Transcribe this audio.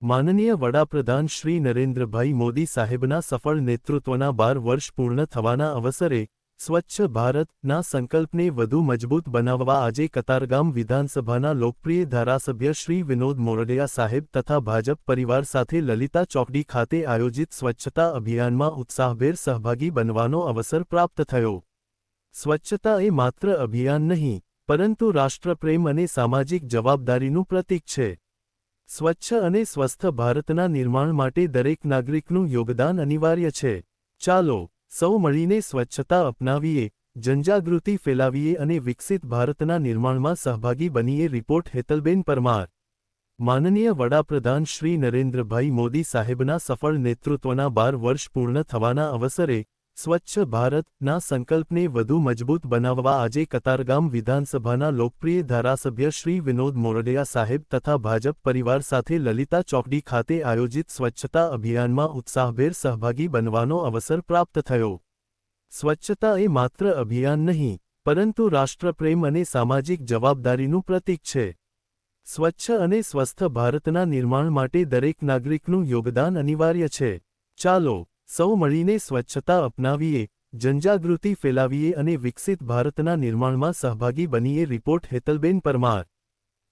માનનીય વડાપ્રધાન શ્રી નરેન્દ્રભાઈ મોદી સાહેબના સફળ નેતૃત્વના 12 વર્ષ પૂર્ણ થવાના અવસરે સ્વચ્છ ભારતના સંકલ્પને વધુ મજબૂત બનાવવા આજે કતારગામ વિધાનસભાના લોકપ્રિય ધારાસભ્ય શ્રી વિનોદ મોરડિયા સાહેબ તથા ભાજપ પરિવાર સાથે લલિતા ચોકડી ખાતે આયોજિત સ્વચ્છતા અભિયાનમાં ઉત્સાહભેર સહભાગી બનવાનો અવસર પ્રાપ્ત થયો। સ્વચ્છતા એ માત્ર અભિયાન નહીં, પરંતુ રાષ્ટ્રપ્રેમ અને સામાજિક જવાબદારીનું પ્રતીક છે। સ્વચ્છ અને સ્વસ્થ ભારતના નિર્માણ માટે દરેક નાગરિકનું યોગદાન અનિવાર્ય છે। ચાલો સૌ મળીને સ્વચ્છતા અપનાવીએ, જનજાગૃતિ ફેલાવીએ અને વિકસિત ભારતના નિર્માણમાં સહભાગી બનીએ। રિપોર્ટ હેતલબેન પરમાર। માનનીય વડાપ્રધાન શ્રી નરેન્દ્રભાઈ મોદી સાહેબના સફળ નેતૃત્વના 12 વર્ષ પૂર્ણ થવાના અવસરે સ્વચ્છ ભારતના સંકલ્પને વધુ મજબૂત બનાવવા આજે કતારગામ વિધાનસભાના લોકપ્રિય ધારાસભ્ય શ્રી વિનોદ મોરડિયા સાહેબ તથા ભાજપ પરિવાર સાથે લલિતા ચોકડી ખાતે આયોજિત સ્વચ્છતા અભિયાનમાં ઉત્સાહભેર સહભાગી બનવાનો અવસર પ્રાપ્ત થયો। સ્વચ્છતા એ માત્ર અભિયાન નહીં, પરંતુ રાષ્ટ્રપ્રેમ અને સામાજિક જવાબદારીનું પ્રતીક છે। સ્વચ્છ અને સ્વસ્થ ભારતના નિર્માણ માટે દરેક નાગરિકનું યોગદાન અનિવાર્ય છે। ચાલો સૌ મળીને સ્વચ્છતા અપનાવીએ, જનજાગૃતિ ફેલાવીએ અને વિકસિત ભારતના નિર્માણમાં સહભાગી બનીએ। રિપોર્ટ હેતલબેન પરમાર।